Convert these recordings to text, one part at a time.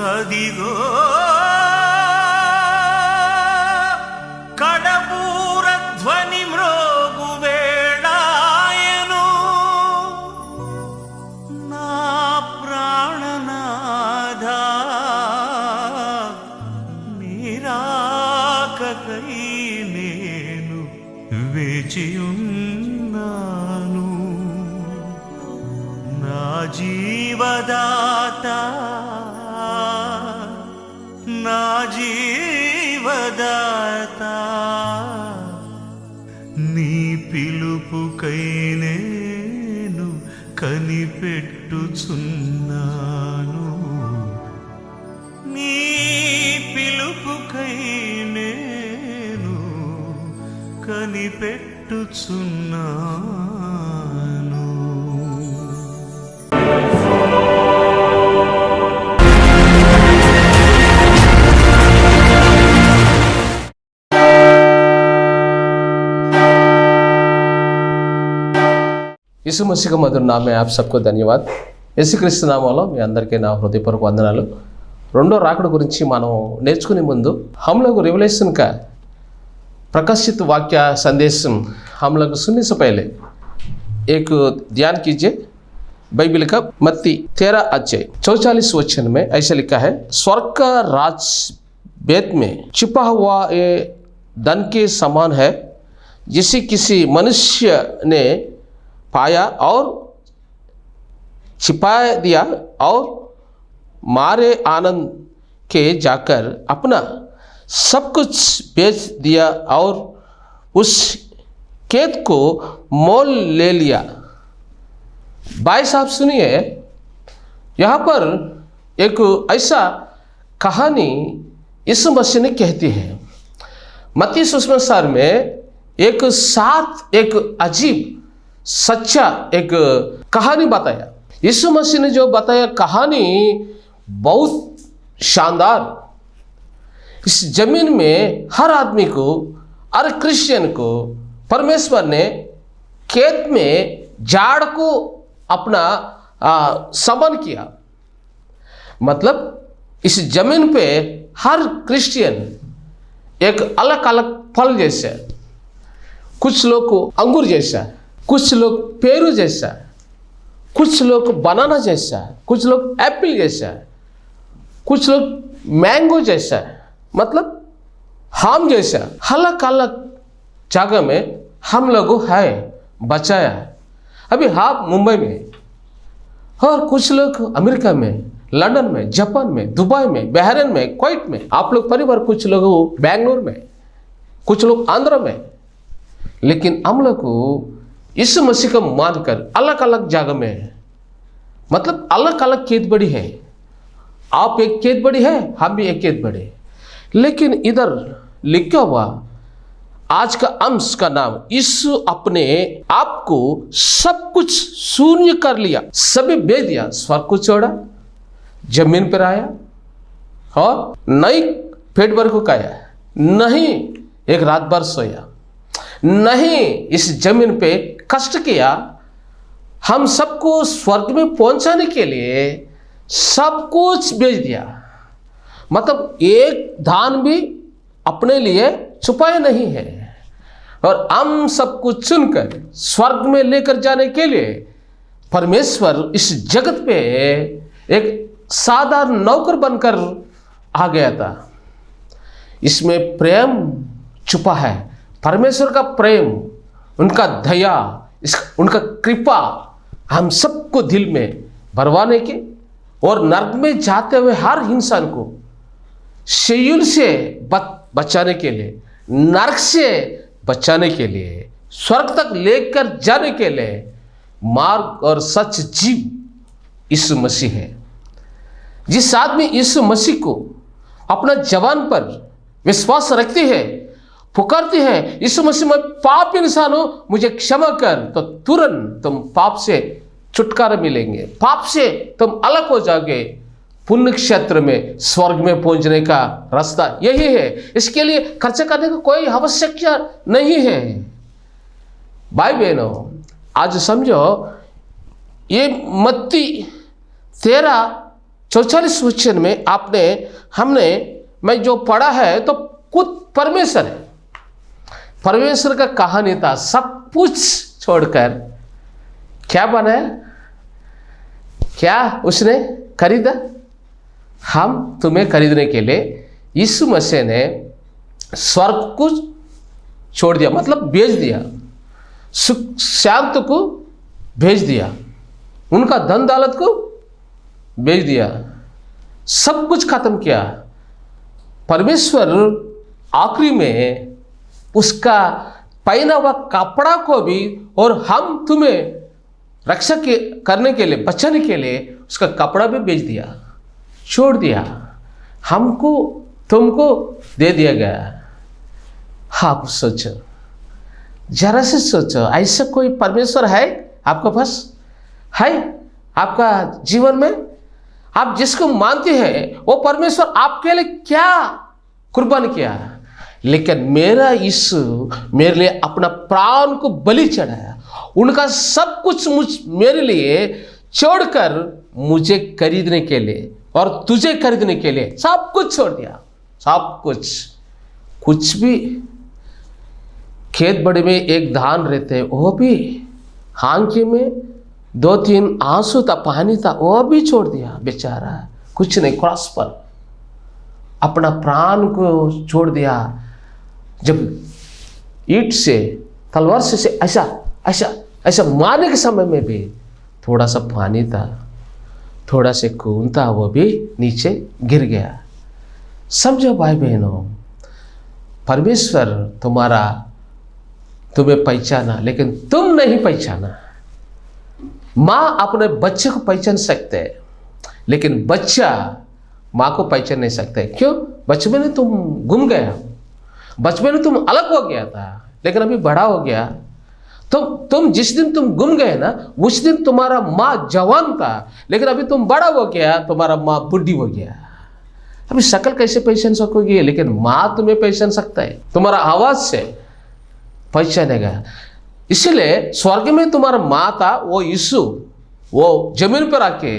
అదిగో కడబూర ధ్వని మ్రోగు వేళాయను నా ప్రాణనాథ నీరాకకై నేను వేచియున్నాను నా జీవదాత నా జీవదాత నీ పిలుపుకై నేను కనిపెట్టుచున్నాను నీ పిలుపుకై నేను కనిపెట్టుచున్నాను. यीशु मसीह का मधुर नाम में आप सबको धन्यवाद. యేసుక్రీస్తు నామంలో మీ అందరికీ నా హృదయపూర్వక వందనాలు. రెండో రాకడ గురించి మనం నేర్చుకునే ముందు हम लोग रिवलेशन का प्रकाशित वाक्य संदेश हम लोग सुनने से पहले एक ध्यान कीजिए. बाइबल का मत्ती 13 अध्याय 44 वचन में ऐसा लिखा है, स्वर्ग का राज वेद में छिपा हुआ ये धन के समान है जिसे किसी मनुष्य ने पाया और छिपा दिया और मारे आनंद के जाकर अपना सब कुछ बेच दिया और उस खेत को मोल ले लिया. भाई साहब सुनिए, यहाँ पर एक ऐसा कहानी यीशु मसीह ने कहती है. मत्ती सुसमाचार में एक अजीब सच्चा एक कहानी बताया. यीशु मसीह ने जो बताया कहानी बहुत शानदार. इस जमीन में हर आदमी को, हर क्रिश्चियन को परमेश्वर ने खेत में झाड़ को अपना समान किया. मतलब इस जमीन पे हर क्रिश्चियन एक अलग अलग फल जैसा, कुछ लोग को अंगूर जैसा, कुछ लोग पेरू जैसा, कुछ लोग बनाना जैसा, कुछ लोग एप्पल जैसा, कुछ लोग मैंगो जैसा, मतलब हम जैसा अलग अलग जगह में हम लोग है बचाया. अभी आप मुंबई में और कुछ लोग अमेरिका में, लंदन में, जापान में, दुबई में, बहरीन में, कुवैत में, आप लोग परिवार कुछ लोग बेंगलोर में, कुछ लोग आंध्र में. लेकिन हम लोग को यीशु मसीह को मानकर अलग अलग जगह में है, मतलब अलग अलग खेत बड़ी है. आप एक खेत बड़ी है, हम भी एक खेत बड़े. लेकिन इधर लिखा हुआ आज का अंश का नाम, यीशु अपने आप को सब कुछ शून्य कर लिया, सभी बेच दिया, स्वर्ग को छोड़ा, जमीन पर आया और नहीं पेट भर को खाया, नहीं एक रात भर सोया, नहीं इस जमीन पे कष्ट किया. हम सबको स्वर्ग में पहुंचाने के लिए सब कुछ बेच दिया. मतलब एक दान भी अपने लिए छुपाए नहीं है. और हम सब कुछ चुनकर स्वर्ग में लेकर जाने के लिए परमेश्वर इस जगत पे एक साधारण नौकर बनकर आ गया था. इसमें प्रेम छुपा है, परमेश्वर का प्रेम, उनका दया, उनका कृपा हम सबको दिल में भरवाने के और नरक में जाते हुए हर इंसान को शेयूल से बचाने के लिए, नरक से बचाने के लिए, स्वर्ग तक लेकर जाने के लिए मार्ग और सच जीव यीशु मसीह है. जिस आदमी यीशु मसीह को अपना जवान पर विश्वास रखते हैं, पुकारते हैं, यीशु मसीह मैं पाप इंसान हूं, मुझे क्षमा कर, तो तुरंत तुम पाप से छुटकारा मिलेंगे, पाप से तुम अलग हो जाओगे. पुण्य क्षेत्र में स्वर्ग में पहुंचने का रास्ता यही है. इसके लिए खर्चा करने का कोई आवश्यकता नहीं है. भाई बहनों, आज समझो ये मत्ती 13 44 वचन में मैं जो पढ़ा है तो खुद परमेश्वर है, परमेश्वर का कहानी था। सब कुछ छोड़कर क्या बनाया, क्या उसने खरीदा? हम तुम्हें खरीदने के लिए यीशु मसीह ने स्वर्ग को छोड़ दिया, मतलब बेच दिया, सुख शांत को भेज दिया, उनका धन दौलत को बेच दिया, सब कुछ खत्म किया। परमेश्वर आखिरी में उसका पहना हुआ कपड़ा को भी, और हम तुम्हें रक्षा करने के लिए, बचाने के लिए उसका कपड़ा भी बेच दिया, छोड़ दिया, हमको तुमको दे दिया गया। आप सोचो, जरा से सोचो, ऐसा कोई परमेश्वर है आपके पास? है आपका जीवन में? आप जिसको मानते हैं वो परमेश्वर आपके लिए क्या कुर्बान किया? लेकिन मेरा यीशु मेरे लिए अपना प्राण को बलि चढ़ाया, उनका सब कुछ मेरे लिए छोड़कर मुझे खरीदने के लिए और तुझे खरीदने के लिए सब कुछ छोड़ दिया। सब कुछ भी। खेत बड़े में एक धान रहते, वो भी आंखें में 2-3 आंसू था, पानी था, वो भी छोड़ दिया बेचारा। कुछ नहीं, क्रॉस पर अपना प्राण को छोड़ दिया। जब ईंट से, तलवार से ऐसा मारने के समय में भी थोड़ा सा पानी था, थोड़ा से खून था, वो भी नीचे गिर गया। समझो भाई बहनों, परमेश्वर तुम्हें पहचाना, लेकिन तुम नहीं पहचाना। माँ अपने बच्चे को पहचान सकते है, लेकिन बच्चा माँ को पहचान नहीं सकते। क्यों? बचपन में तुम गुम गए हो, बचपन में तुम अलग हो गया था, लेकिन अभी बड़ा हो गया। तुम जिस दिन तुम गुम गए ना, उस दिन तुम्हारा माँ जवान था, लेकिन अभी तुम बड़ा हो गया, तुम्हारा माँ बुढ़ी हो गया। अभी शक्ल कैसे पहचान सकोगे? लेकिन माँ तुम्हें पहचान सकता है, तुम्हारा आवाज से पहचानेगा। इसीलिए स्वर्ग में तुम्हारा माँ था, वो यीशु, वो जमीन पर आके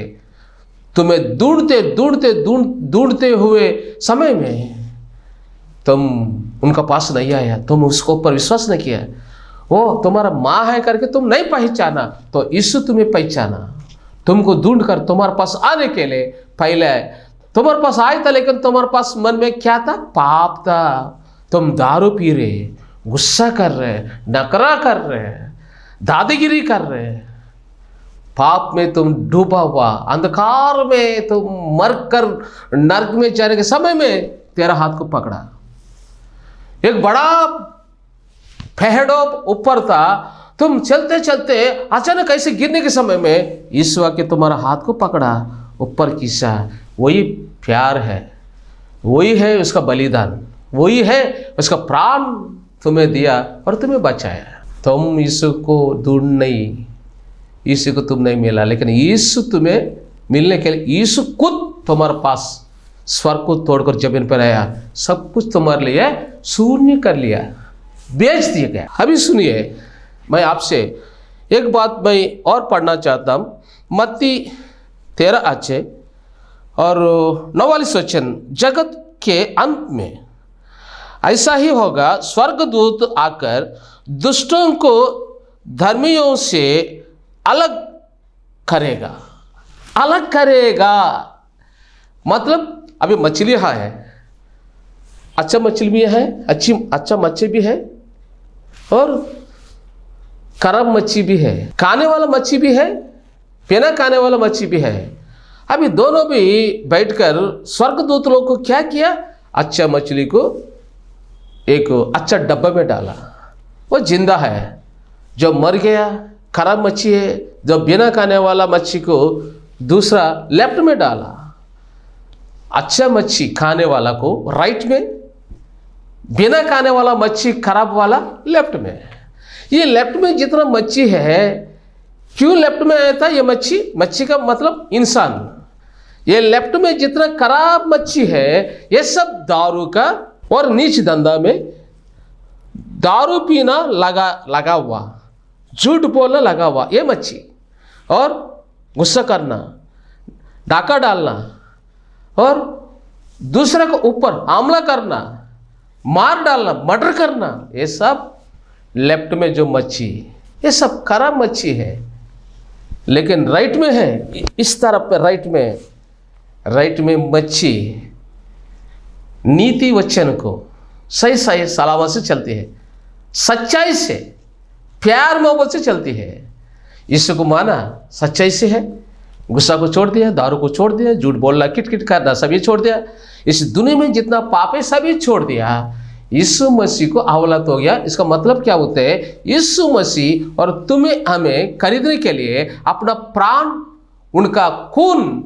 तुम्हें ढूंढते हुए समय में तुम उनका पास नहीं आया, तुम उसको ऊपर विश्वास नहीं किया, वो तुम्हारा माँ है करके तुम नहीं पहचाना, तो यीशु तुम्हें पहचाना, तुमको ढूंढकर तुम्हारे पास आने के लिए पहले तुम्हारे पास आया था। लेकिन तुम्हारे पास मन में क्या था? पाप था। तुम दारू पी रहे, गुस्सा कर रहे, नकरा कर रहे, दादागिरी कर रहे, पाप में तुम डूबा हुआ, अंधकार में तुम मरकर नरक में जाने के समय में तेरा हाथ को पकड़ा। एक बड़ा पहाड़ों ऊपर था, तुम चलते चलते अचानक ऐसे गिरने के समय में यीशु आके तुम्हारा हाथ को पकड़ा, ऊपर खींचा। वही प्यार है, वही है उसका बलिदान, वही है उसका प्राण तुम्हें दिया और तुम्हें बचाया। तुम यीशु को ढूंढ नहीं, यीशु को तुम नहीं मिला, लेकिन यीशु तुम्हें मिलने के लिए यीशु खुद तुम्हारे पास स्वर्ग को तोड़कर जमीन पर आया, सब कुछ तुम्हारे लिए शून्य कर लिया, बेच दिया गया। अभी सुनिए, मैं आपसे एक बात मैं और पढ़ना चाहता हूँ। मत्ती 13 अध्याय और 49 वचन। जगत के अंत में ऐसा ही होगा, स्वर्गदूत आकर दुष्टों को धर्मियों से अलग करेगा। अलग करेगा मतलब अभी मछलियाँ है, अच्छा मछली भी है, अच्छा मच्छी भी है, और खराब मच्छी भी है, खाने वाला मच्छी भी है, बिना खाने वाला मच्छी भी है। अभी दोनों भी बैठकर स्वर्गदूत लोग को क्या किया? अच्छा मछली को एक अच्छा डब्बा में डाला, वो जिंदा है। जो मर गया खराब मच्छी है, जो बिना खाने वाला मच्छी को दूसरा लेफ्ट में डाला। अच्छा मच्छी खाने वाला को राइट में, बिना खाने वाला मच्छी खराब वाला लेफ्ट में। ये लेफ्ट में जितना मच्छी है, क्यों लेफ्ट में आया था ये मच्छी का मतलब इंसान। ये लेफ्ट में जितना खराब मच्छी है, ये सब दारू का और नीच धंधा में दारू पीना लगा हुआ, झूठ बोलना लगा हुआ ये मच्छी, और गुस्सा करना, डाका डालना, और दूसरे को ऊपर हमला करना, मार डालना, मर्डर करना, ये सब लेफ्ट में जो मच्छी, ये सब खराब मच्छी है। लेकिन राइट में है, इस तरफ पे राइट में मच्छी नीति वचन को सही सही सलामत से चलती है, सच्चाई से, प्यार मोहब्बत से चलती है। यीशु को माना सच्चाई से है, गुस्सा को छोड़ दिया, दारू को छोड़ दिया, झूठ बोलना, किटकिट करना सभी छोड़ दिया, इस दुनिया में जितना पाप है सभी छोड़ दिया, यीशु मसीह को अवलत हो गया। इसका मतलब क्या होता है? यीशु मसीह और तुम्हें हमें खरीदने के लिए अपना प्राण, उनका खून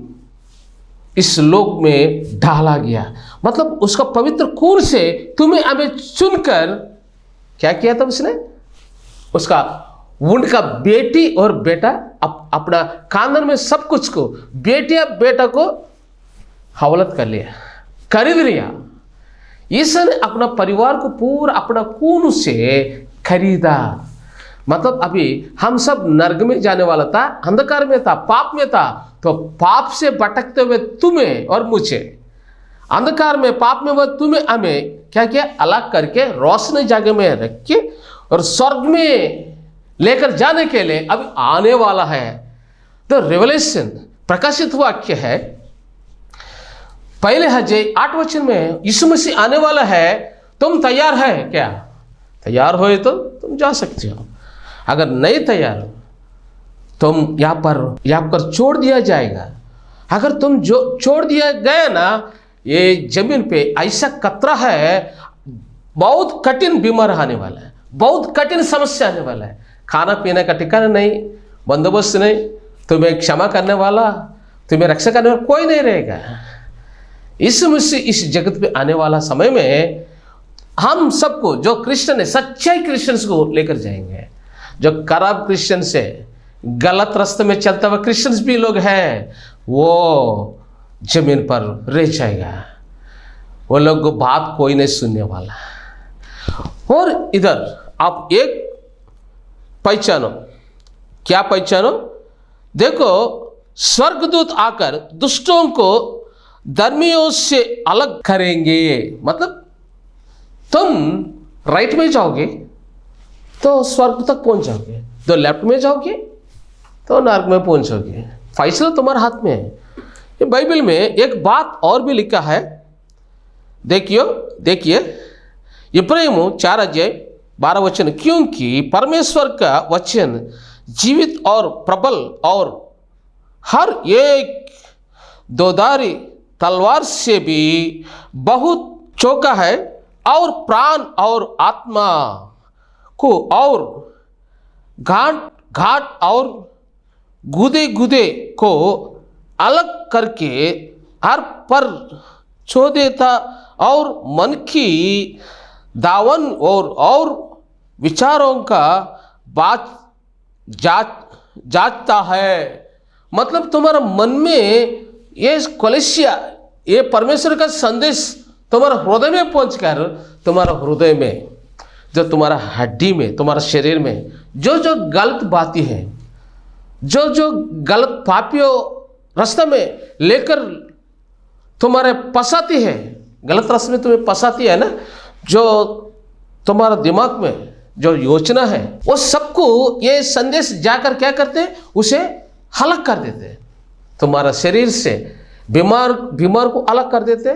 इस लोक में डाला गया। मतलब उसका पवित्र खून से तुम्हें हमें चुनकर क्या किया था उसने? उसका उनका बेटी और बेटा अपना खानदान में सब कुछ को, बेटिया बेटा को हवालत कर लिया, खरीद लिया। यीशु ने अपना परिवार को पूरा अपना खून से खरीदा। मतलब अभी हम सब नरक में जाने वाला था, अंधकार में था, पाप में था, तो पाप से भटकते हुए तुम्हें और मुझे, अंधकार में पाप में वो तुम्हें हमें क्या किया? अलग करके रोशनी जगह में रख के और स्वर्ग में लेकर जाने के लिए अभी आने वाला है। तो रेवलेशन प्रकाशित वाक्य है, पहले अध्याय 8 वचन में यीशु मसीह आने वाला है, तुम तैयार है क्या? तैयार हो तो तुम जा सकते हो, अगर नहीं तैयार हो तुम यहाँ पर छोड़ दिया जाएगा। अगर तुम जो छोड़ दिया गया ना, ये जमीन पे ऐसा खतरा है, बहुत कठिन बीमार आने वाला है, बहुत कठिन समस्या आने वाला है, खाना पीने का ठिकाना नहीं, बंदोबस्त नहीं, तुम्हें क्षमा करने वाला, तुम्हें रक्षा करने वाला कोई नहीं रहेगा। यीशु मसीह इस जगत पे आने वाला समय में हम सबको, जो क्रिश्चियन है, सच्चाई क्रिश्चियंस को लेकर जाएंगे। जो खराब क्रिश्चियन से, गलत रास्ते में चलता हुआ क्रिश्चियंस भी लोग हैं, वो जमीन पर रह जाएगा, वो लोग को बात कोई नहीं सुनने वाला। और इधर आप एक पहचानो, क्या पहचानो? देखो, स्वर्गदूत आकर दुष्टों को धर्मियों से अलग करेंगे। मतलब तुम राइट में जाओगे तो स्वर्ग तक पहुंच जाओगे, तो लेफ्ट में जाओगे तो नरक में पहुंचोगे। फैसला तुम्हारे हाथ में है। ये बाइबल में एक बात और भी लिखा है, देखिए इब्राहिम 4 अध्याय 12 वचन, क्योंकि परमेश्वर का वचन जीवित और प्रबल और हर एक दोधारी तलवार से भी बहुत चौका है, और प्राण और आत्मा को और घाट और गुदे को अलग करके हर पर छो देता, और मन की दावन और विचारों का बात जांचता है। मतलब तुम्हारा मन में ये कलिसिया, ये परमेश्वर का संदेश तुम्हारा हृदय में पहुंचकर, तुम्हारा हृदय में, जो तुम्हारा हड्डी में, तुम्हारा शरीर में जो गलत बातें हैं, जो गलत पापियों रास्ते में लेकर तुम्हारे फंसाती है, गलत रास्ते में तुम्हें फंसाती है ना, जो तुम्हारा दिमाग में जो योजना है, वो सबको ये संदेश जाकर क्या करते हैं? उसे अलग कर देते हैं। तुम्हारा शरीर से बीमार को अलग कर देते,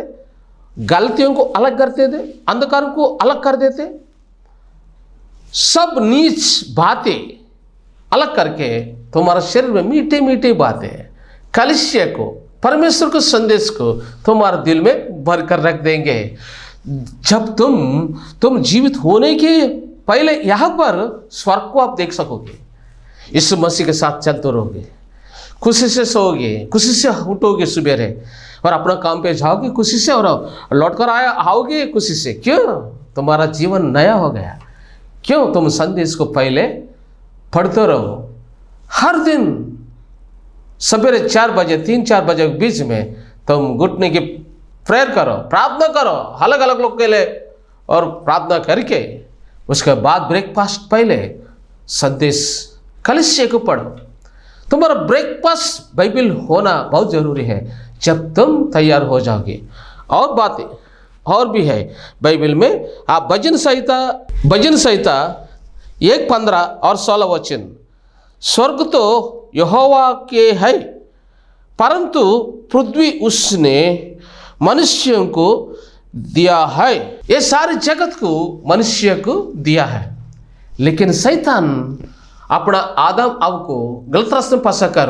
गलतियों को अलग कर देते, अंधकार को अलग कर देते, सब नीच बातें अलग करके तुम्हारा शरीर में मीठे मीठे बातें, कलिसिया को, परमेश्वर के संदेश को तुम्हारे दिल में भर कर रख देंगे। जब तुम जीवित होने के पहले यहाँ पर स्वर्ग को आप देख सकोगे, यीशु मसीह के साथ चलते रहोगे, खुशी से सोओगे, खुशी से उठोगे सुबह और अपना काम पे जाओगे खुशी से, और लौट कर आओगे खुशी से। क्यों? तुम्हारा जीवन नया हो गया। क्यों? तुम संदेश को पहले पढ़ते रहो, हर दिन सवेरे 4 बजे 3-4 बजे के बीच में तुम घुटने की प्रेयर करो, प्रार्थना करो अलग अलग लोग के लिए, और प्रार्थना करके उसके बाद ब्रेकफास्ट पहले संदेश कलिसिया को पढ़ो। तुम्हारा ब्रेकफास्ट बाइबल होना बहुत जरूरी है। जब तुम तैयार हो जाओगे। और बातें और भी है बाइबल में। आप भजन संहिता 1:15 और 16 वचन, स्वर्ग तो यहोवा के है, परंतु पृथ्वी उसने मनुष्यों को दिया है। ये सारे जगत को मनुष्य को दिया है, लेकिन शैतान अपना आदम अव को गलत रास्ते में फंसाकर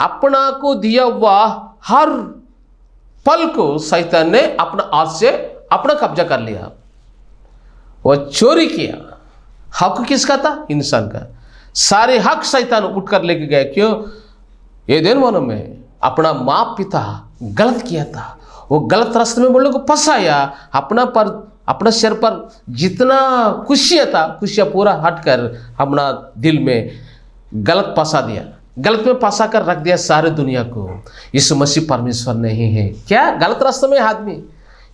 अपना को दिया हुआ हर पल को शैतान ने अपना हाथ से अपना कब्जा कर लिया। वो चोरी किया। हक किसका था? इंसान का। सारे हक शैतान उठकर लेके गए। क्यों? एदेन वन में अपना माँ पिता गलत किया था, वो गलत रास्ते में बोले को फंसाया। अपना सिर पर जितना खुशियाँ था, खुशियाँ पूरा हटकर अपना दिल में गलत फंसा दिया, गलत में फंसा कर रख दिया सारे दुनिया को। यीशु मसीह परमेश्वर नहीं है। क्या? गलत रास्ते में आदमी।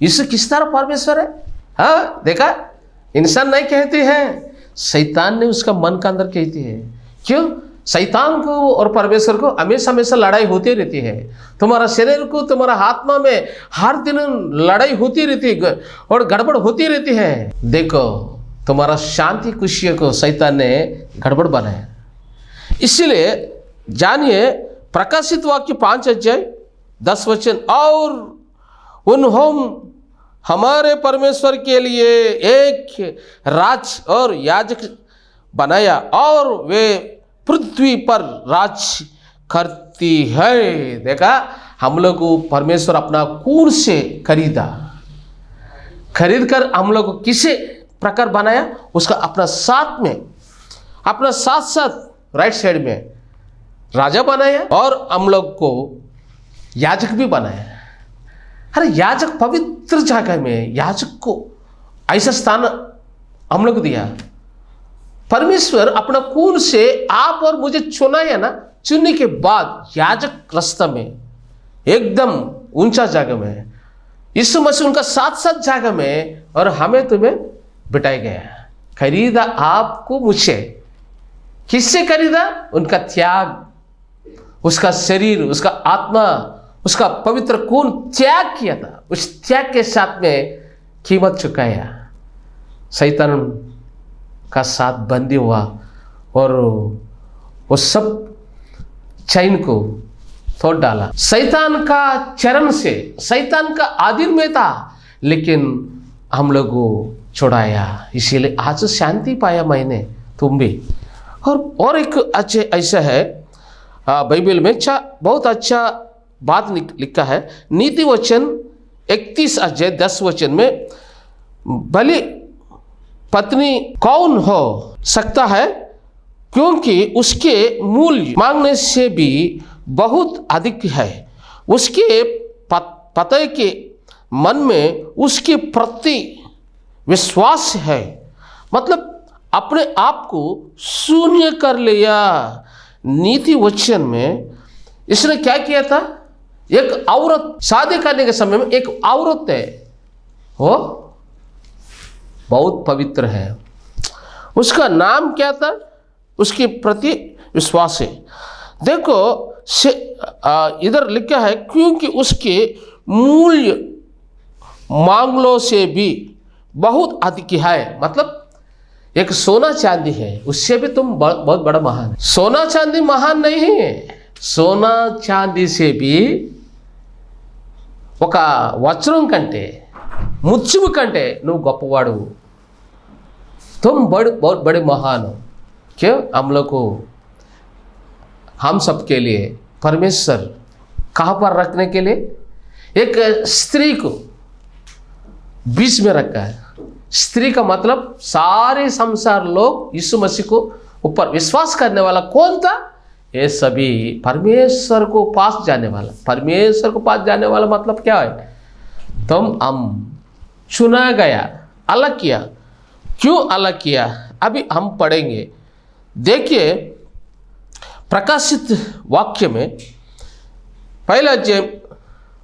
यीशु किस तरह परमेश्वर है? हाँ, देखा, इंसान नहीं कहते हैं, शैतान ने उसका मन का अंदर कहती है। क्यों? शैतान को और परमेश्वर को हमेशा लड़ाई होती रहती है। तुम्हारा शरीर को, तुम्हारा आत्मा में हर दिन लड़ाई होती रहती है और गड़बड़ होती रहती है। देखो, तुम्हारा शांति खुशियों को शैतान ने गड़बड़ बनाया। इसलिए जानिए, प्रकाशित वाक्य 5:10 वचन, और उन्होंने हमारे परमेश्वर के लिए एक राज और याजक बनाया, और वे पृथ्वी पर राज करती है। देखा, हम लोग को परमेश्वर अपना खून से खरीद कर हम लोग को किसे प्रकार बनाया? उसका अपना साथ राइट साइड में राजा बनाया, और हम लोग को याजक भी बनाया। अरे याजक, पवित्र जगह में याजक को ऐसा स्थान हम लोग को दिया। परमेश्वर अपना खून से आप और मुझे चुनाया ना, चुनने के बाद याजक रास्ता में एकदम ऊंचा जगह में, यीशु मसीह उनका साथ जगह में, और हमें तुम्हें बिठाया गया। खरीदा आपको मुझे। किससे खरीदा? उनका त्याग, उसका शरीर, उसका आत्मा, उसका पवित्र खून त्याग किया था। उस त्याग के साथ में कीमत चुकाया। शैतान का साथ बंदी हुआ और वो सब चैन को तोड़ डाला। शैतान का चरण से, शैतान का आधीन में था, लेकिन हम लोग को छुड़ाया। इसीलिए आज शांति पाया मैंने, तुम भी। और एक ऐसा है बाइबल में बहुत अच्छा बात लिखा है। नीति वचन 31:10 वचन में, भली पत्नी कौन हो सकता है, क्योंकि उसके मूल्य मांगने से भी बहुत अधिक है। उसके पति के मन में उसके प्रति विश्वास है। मतलब अपने आप को शून्य कर लिया। नीति वचन में इसने क्या किया था? एक औरत, शादी करने के समय में एक औरत है, वो बहुत पवित्र है। उसका नाम क्या था? उसके प्रति विश्वास है। देखो इधर लिखा है, क्योंकि उसके मूल्य मांगलों से भी बहुत अधिक है। मतलब एक सोना चांदी है, उससे भी तुम बहुत बड़ा महान है। सोना चांदी महान नहीं है, सोना चांदी से भी ఒక వజ్రం కంటే, ముత్యము కంటే నువ్వు గొప్పవాడు। तुम बहुत बड़े महान हो। क्यों? हम सब के लिए परमेश्वर कहाँ पर रखने के लिए एक स्त्री को बीच में रखा है। स्त्री का मतलब सारे संसार लोग यीशु मसीह को ऊपर विश्वास करने वाला कौन था? ये सभी परमेश्वर को पास जाने वाला। परमेश्वर को पास जाने वाला मतलब क्या है? हम चुना गया, अलग किया। क्यों अलग किया? अभी हम पढ़ेंगे। देखिए प्रकाशित वाक्य में पहला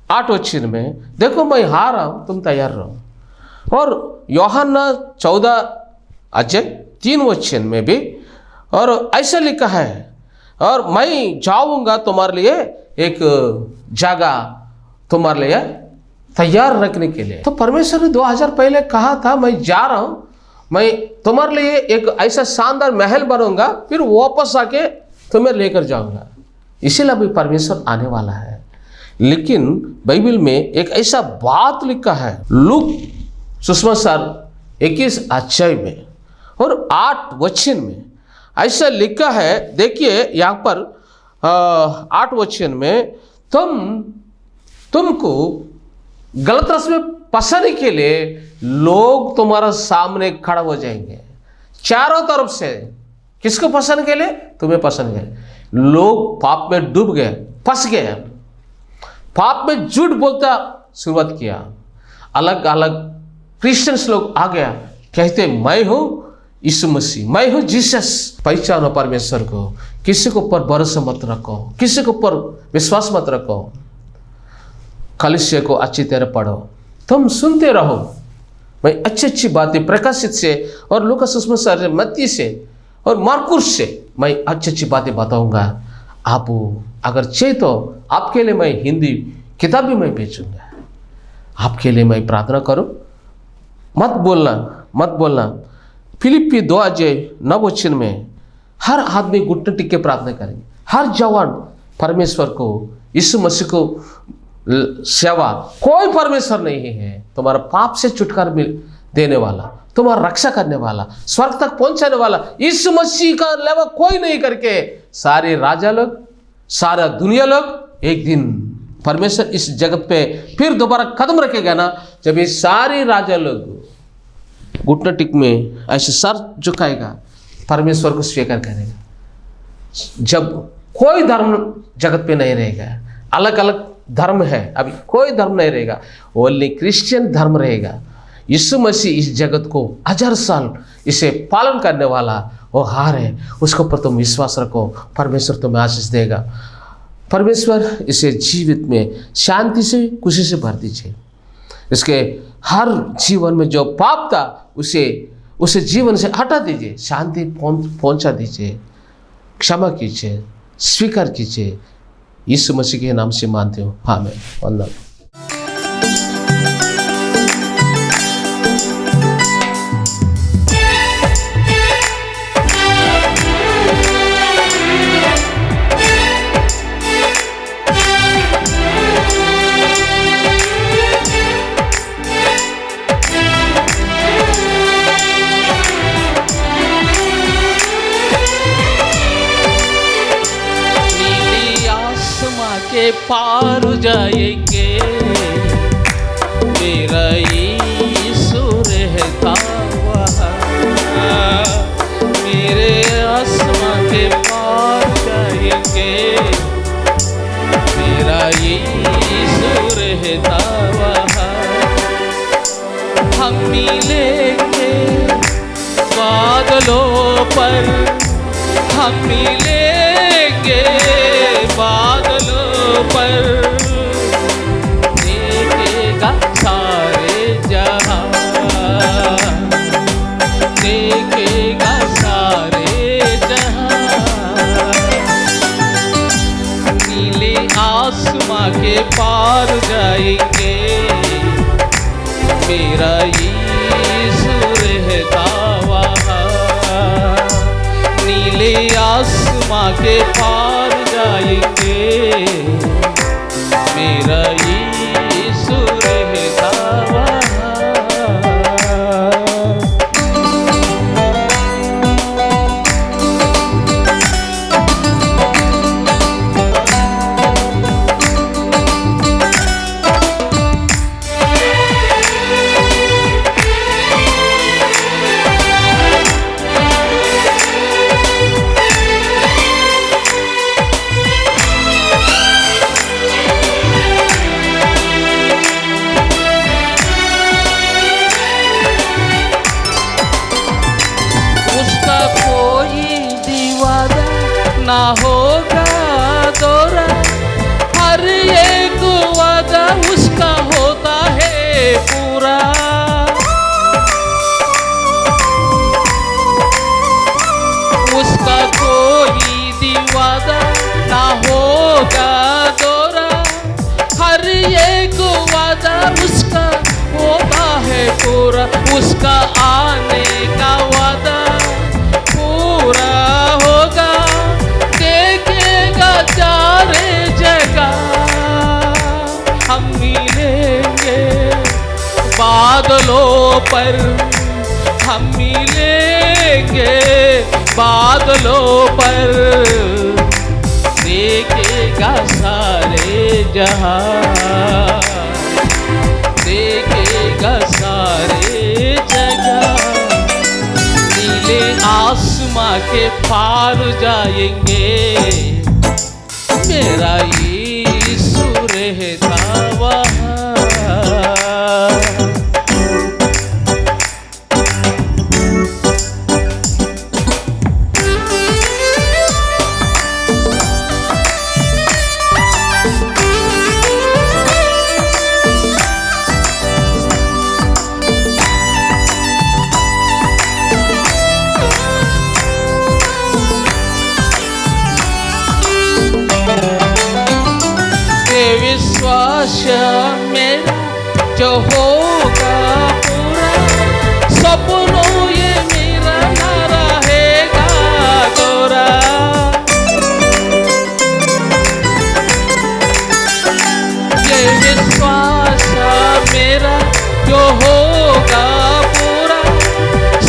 8 वचन में, देखो मैं आ रहा हूँ, तुम तैयार रहो। और यूहन्ना 14:3 वचन में भी और ऐसा लिखा है, और मैं जाऊंगा तुम्हारे लिए एक जगह तुम्हारे लिए तैयार रखने के लिए। तो परमेश्वर ने 2000 पहले कहा था, मैं जा रहा हूं, मैं तुम्हारे लिए एक ऐसा शानदार महल बनूंगा, फिर वापस आके तुम्हें लेकर जाऊंगा। इसीलिए अभी परमेश्वर आने वाला है। लेकिन बाइबल में एक ऐसा बात लिखा है, लूक सुसमाचार 21 अध्याय में और 8 वचन में ऐसा लिखा है। देखिए यहाँ पर 8 वचन में, तुमको गलत रास्ते में फंसाने के लिए लोग तुम्हारा सामने खड़ा हो जाएंगे चारों तरफ से। किसको फंसाने के लिए? तुम्हें फंसाने के लिए। लोग पाप में डूब गए, फंस गए, पाप में झूठ बोलता शुरुआत किया। अलग अलग क्रिश्चियंस लोग आ गया, कहते मैं हूं यीशु मसीह, मैं हूं जीसस। पहचानो परमेश्वर को, किसी के ऊपर भरोसा मत रखो, किसी के ऊपर विश्वास मत रखो। कलीसिया को अच्छी तरह पढ़ो, तुम सुनते रहो। मैं अच्छी अच्छी बातें प्रकाशित से और लूका सुसमाचार से, मत्ती से और मार्कुस से मैं अच्छी अच्छी बातें बताऊंगा। आप अगर चाहे तो आपके लिए मैं हिंदी किताब भी मैं भेजूंगा। आपके लिए मैं प्रार्थना करूं, मत बोलना। फिलिप्पी 2:9 वचन में हर आदमी घुटने टिक के प्रार्थना करेंगे। हर जवान परमेश्वर को, यीशु मसीह को सेवा। कोई परमेश्वर नहीं है तुम्हारा पाप से छुटकारा देने वाला, तुम्हारा रक्षा करने वाला, स्वर्ग तक पहुंचाने वाला यीशु मसीह का अलावा कोई नहीं करके सारे राजा लोग, सारा दुनिया लोग एक दिन परमेश्वर इस जगत पे फिर दोबारा कदम रखेगा ना, जब ये सारे राजा लोग घुटना टिक में ऐसे सर झुकाएगा, परमेश्वर को स्वीकार करेगा। जब कोई धर्म जगत पे नहीं रहेगा, अलग अलग धर्म है, अभी कोई धर्म नहीं रहेगा, ओनली क्रिश्चियन धर्म रहेगा। यीशु मसीह इस जगत को 1000 साल इसे पालन करने वाला वो हार है, उसके ऊपर तुम विश्वास रखो, परमेश्वर तुम्हें आशीष देगा। परमेश्वर इसे जीवित में शांति से, खुशी से भर दीजिए। इसके हर जीवन में जो पाप था उसे जीवन से हटा दीजिए, शांति पहुंचा दीजिए, क्षमा कीजिए, स्वीकार कीजिए। यीशु मसीह के नाम से मानते हो, आमीन। वंदन। पार जाएंगे, मेरा यीशु रहता वहाँ। मेरे आसमां के पार जाएंगे, मेरा यीशु रहता वहाँ। हम मिलेंगे बादलों पर, हम मिलेंगे बादलों पर, देखेगा सारे जहां, देखेगा सारे जहां। नीले आसमां के पार जाएंगे, मेरा यीशु रहता वहाँ। नीले आसमां के पार जाएंगे, मेरा यीशु रहता वहाँ। पूरा उसका आने का वादा पूरा होगा, देखेगा चारे जगह। हम मिलेंगे बादलों पर, हम मिलेंगे बादलों पर, देखेगा सारे जहां, देखेगा सारे जगह। नीले आसमां के पार जाएंगे, मेरा यीशु रहता वहाँ। विश्वास मेरा जो होगा पूरा, सपनों ये मेरा ना रहेगा गोरा। ये विश्वास मेरा जो होगा पूरा,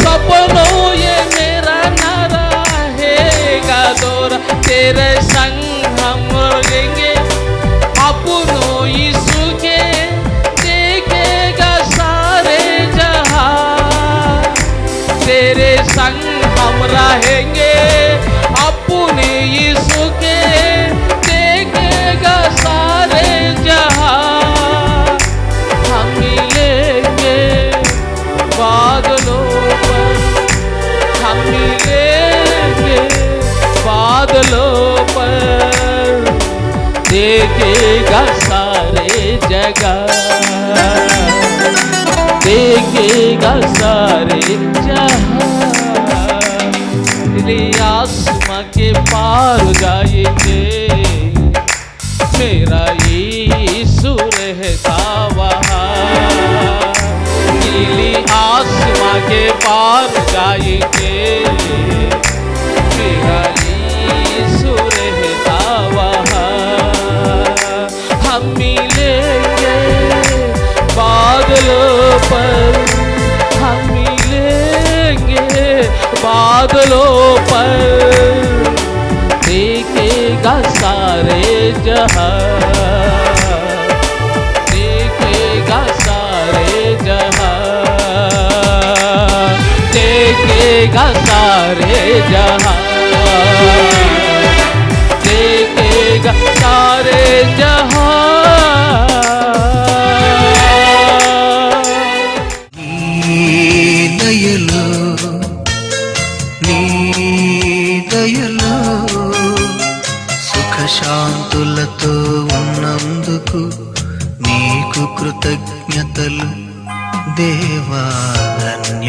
सपनों ये मेरा ना रहेगा गोरा। तेरे संग हम रहेंगे अपनों यीशु के, देखेगा सारे जहां। तेरे संग हम रहेंगे अपने यीशु के, देखेगा सारे जहां। हम मिलेंगे बादलों पर, हम मिलेंगे बादलों पर, देखेगा सारे जगह, देखेगा सारे जहां। नीले आसमां के पार जाएंगे, मेरा यीशु रहता वहाँ। नीले आसमां के पार जाएंगे, मेरा यीशु रहता वहाँ। हम मिलेंगे बादलों पर, हम मिलेंगे बादलों पर, देखेगा सारे जहां, देखेगा सारे जहां, देखेगा सारे जहां, देखेगा सारे जहां। దయలో సుఖ శాంతులతో ఉన్నందుకు నీకు కృతజ్ఞతలు దేవా, ధన్యవాదాలు.